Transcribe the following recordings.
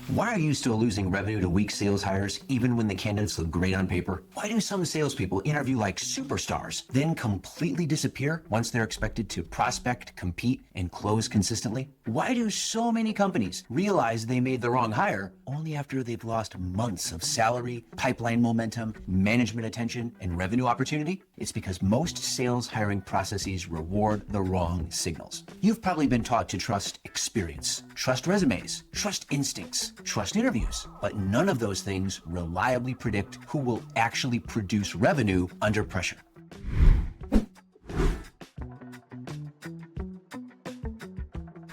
Why are you still losing revenue to weak sales hires even when the candidates look great on paper? Why do some salespeople interview like superstars, then completely disappear once they're expected to prospect, compete, and close consistently? Why do so many companies realize they made the wrong hire only after they've lost months of salary, pipeline momentum, management attention, and revenue opportunity? It's because most sales hiring processes reward the wrong signals. You've probably been taught to trust experience, trust resumes, trust instincts, trust interviews, but none of those things reliably predict who will actually produce revenue under pressure.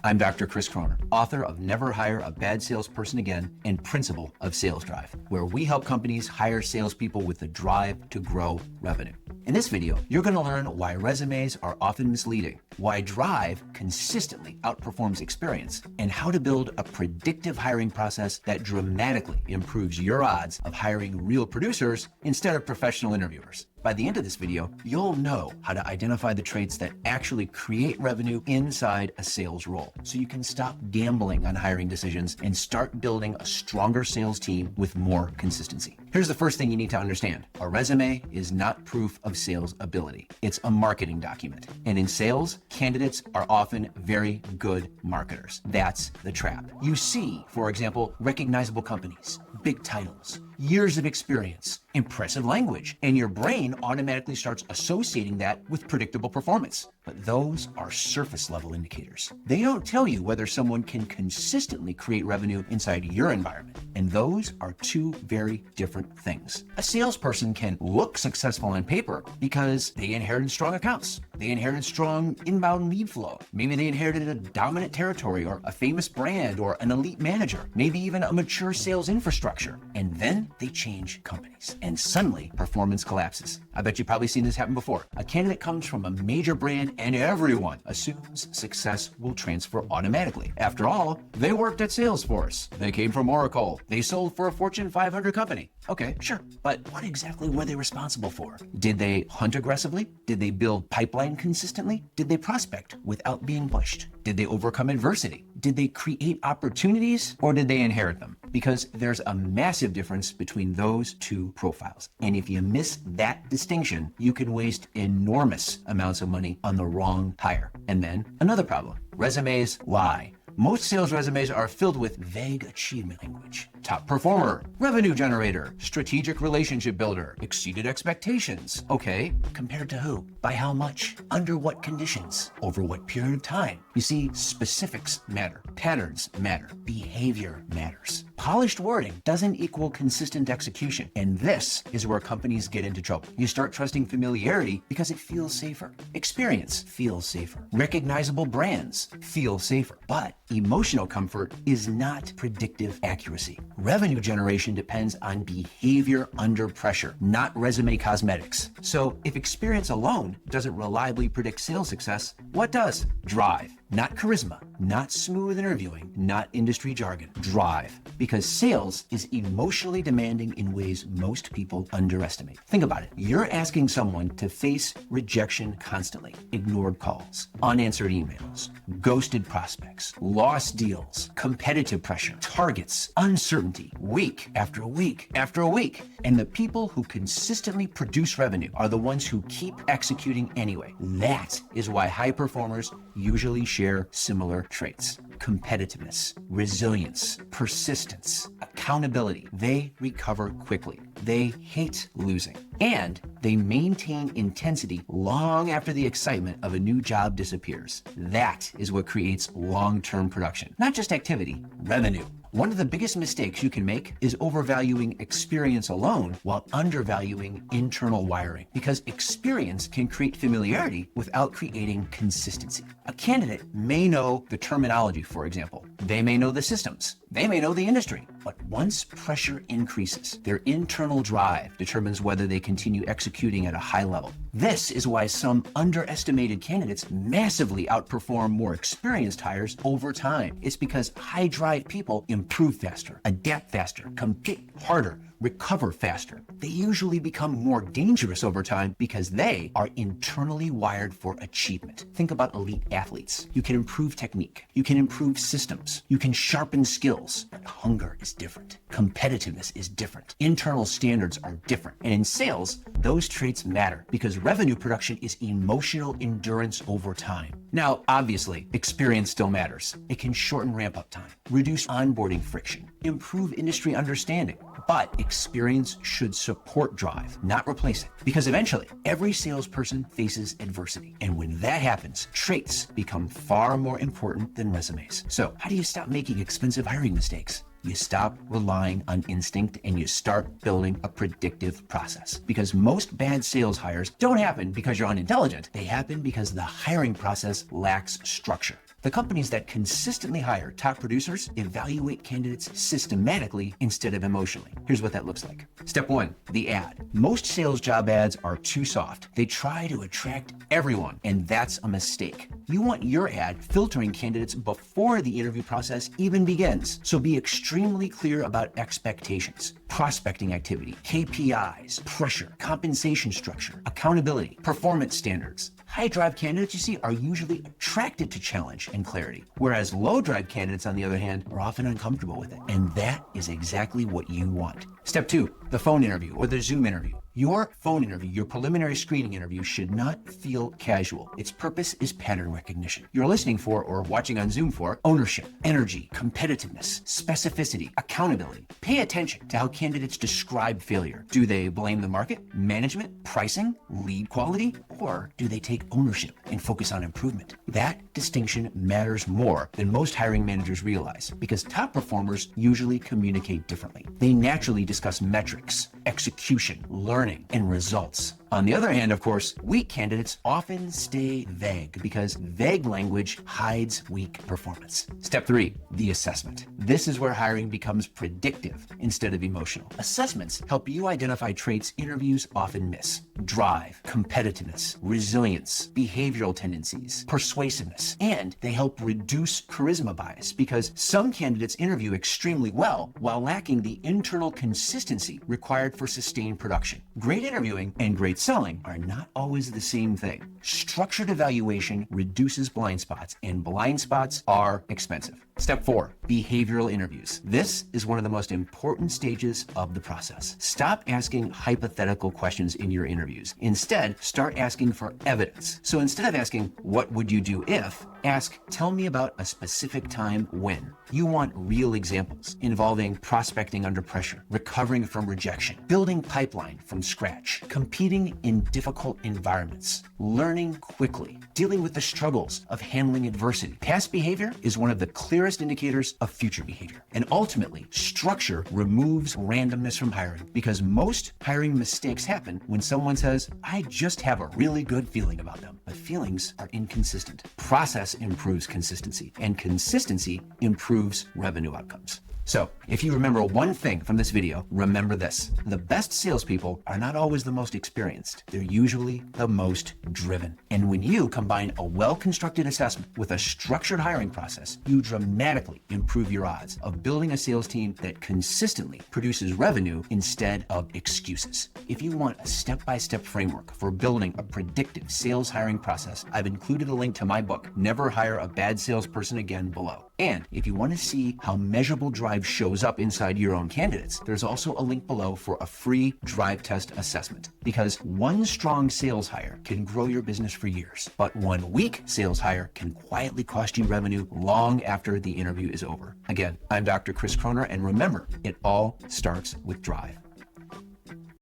I'm Dr. Chris Croner, author of Never Hire a Bad Salesperson Again and principal of Sales Drive, where we help companies hire salespeople with the drive to grow revenue. In this video, you're going to learn why resumes are often misleading, why drive consistently outperforms experience, and how to build a predictive hiring process that dramatically improves your odds of hiring real producers instead of professional interviewers. By the end of this video, you'll know how to identify the traits that actually create revenue inside a sales role, so you can stop gambling on hiring decisions and start building a stronger sales team with more consistency. Here's the first thing you need to understand. A resume is not proof of sales ability. It's a marketing document. And in sales, candidates are often very good marketers. That's the trap. You see, for example, recognizable companies, big titles, years of experience, impressive language, and your brain automatically starts associating that with predictable performance. But those are surface level indicators. They don't tell you whether someone can consistently create revenue inside your environment. And those are two very different things. A salesperson can look successful on paper because they inherited strong accounts. They inherited strong inbound lead flow. Maybe they inherited a dominant territory or a famous brand or an elite manager, maybe even a mature sales infrastructure. And then they change companies and suddenly performance collapses. I bet you've probably seen this happen before. A candidate comes from a major brand and everyone assumes success will transfer automatically. After all, they worked at Salesforce. They came from Oracle. They sold for a Fortune 500 company. Okay, sure. But what exactly were they responsible for? Did they hunt aggressively? Did they build pipeline consistently? Did they prospect without being pushed? Did they overcome adversity? Did they create opportunities or did they inherit them? Because there's a massive difference between those two profiles. And if you miss that distinction, you can waste enormous amounts of money on the wrong hire. And then another problem, resumes lie. Most sales resumes are filled with vague achievement language. Top performer, revenue generator, strategic relationship builder, exceeded expectations. Okay, compared to who? By how much? Under what conditions? Over what period of time? You see, specifics matter. Patterns matter. Behavior matters. Polished wording doesn't equal consistent execution. And this is where companies get into trouble. You start trusting familiarity because it feels safer. Experience feels safer. Recognizable brands feel safer. But emotional comfort is not predictive accuracy. Revenue generation depends on behavior under pressure, not resume cosmetics. So if experience alone doesn't reliably predict sales success, what does? Drive. Not charisma, not smooth interviewing, not industry jargon. Drive. Because sales is emotionally demanding in ways most people underestimate. Think about it. You're asking someone to face rejection constantly, ignored calls, unanswered emails, ghosted prospects, lost deals, competitive pressure, targets, uncertainty, week after week after week. And the people who consistently produce revenue are the ones who keep executing anyway. That is why high performers usually share similar traits. Competitiveness, resilience, persistence, accountability. They recover quickly. They hate losing. And they maintain intensity long after the excitement of a new job disappears. That is what creates long-term production. Not just activity, revenue. One of the biggest mistakes you can make is overvaluing experience alone while undervaluing internal wiring, because experience can create familiarity without creating consistency. A candidate may know the terminology, for example. They may know the systems. They may know the industry. But once pressure increases, their internal drive determines whether they continue executing at a high level. This is why some underestimated candidates massively outperform more experienced hires over time. It's because high drive people improve faster, adapt faster, compete harder, recover faster. They usually become more dangerous over time because they are internally wired for achievement. Think about elite athletes. You can improve technique. You can improve systems. You can sharpen skills. But hunger is different. Competitiveness is different. Internal standards are different. And in sales, those traits matter because revenue production is emotional endurance over time. Now, obviously, experience still matters. It can shorten ramp-up time, reduce onboarding friction, improve industry understanding. But experience should support drive, not replace it. Because eventually, every salesperson faces adversity. And when that happens, traits become far more important than resumes. So how do you stop making expensive hiring mistakes? You stop relying on instinct and you start building a predictive process. Because most bad sales hires don't happen because you're unintelligent. They happen because the hiring process lacks structure. The companies that consistently hire top producers evaluate candidates systematically instead of emotionally. Here's what that looks like. Step 1, the ad. Most sales job ads are too soft. They try to attract everyone, and that's a mistake. You want your ad filtering candidates before the interview process even begins. So be extremely clear about expectations, prospecting activity, KPIs, pressure, compensation structure, accountability, performance standards. High drive candidates, you see, are usually attracted to challenge and clarity, whereas low drive candidates, on the other hand, are often uncomfortable with it. And that is exactly what you want. Step 2, the phone interview or the Zoom interview. Your phone interview, your preliminary screening interview, should not feel casual. Its purpose is pattern recognition. You're listening for or watching on Zoom for ownership, energy, competitiveness, specificity, accountability. Pay attention to how candidates describe failure. Do they blame the market, management, pricing, lead quality, or do they take ownership and focus on improvement? That distinction matters more than most hiring managers realize because top performers usually communicate differently. They naturally discuss metrics, execution, learning, and results. On the other hand, of course, weak candidates often stay vague because vague language hides weak performance. Step 3, the assessment. This is where hiring becomes predictive instead of emotional. Assessments help you identify traits interviews often miss. Drive, competitiveness, resilience, behavioral tendencies, persuasiveness, and they help reduce charisma bias because some candidates interview extremely well while lacking the internal consistency required for sustained production. Great interviewing and great selling are not always the same thing. Structured evaluation reduces blind spots, and blind spots are expensive. Step 4, behavioral interviews. This is one of the most important stages of the process. Stop asking hypothetical questions in your interviews. Instead, start asking for evidence. So instead of asking, what would you do if, ask, tell me about a specific time when. You want real examples involving prospecting under pressure, recovering from rejection, building pipeline from scratch, competing in difficult environments, learning quickly, dealing with the struggles of handling adversity. Past behavior is one of the clearest indicators of future behavior. And ultimately, structure removes randomness from hiring because most hiring mistakes happen when someone says, I just have a really good feeling about them. But feelings are inconsistent. Process improves consistency, and consistency improves revenue outcomes. So, if you remember one thing from this video, remember this. The best salespeople are not always the most experienced. They're usually the most driven. And when you combine a well-constructed assessment with a structured hiring process, you dramatically improve your odds of building a sales team that consistently produces revenue instead of excuses. If you want a step-by-step framework for building a predictive sales hiring process, I've included a link to my book, Never Hire a Bad Salesperson Again, below. And if you want to see how measurable drive shows up inside your own candidates, there's also a link below for a free drive test assessment. Because one strong sales hire can grow your business for years, but one weak sales hire can quietly cost you revenue long after the interview is over. Again, I'm Dr. Chris Kroner, and remember, it all starts with drive.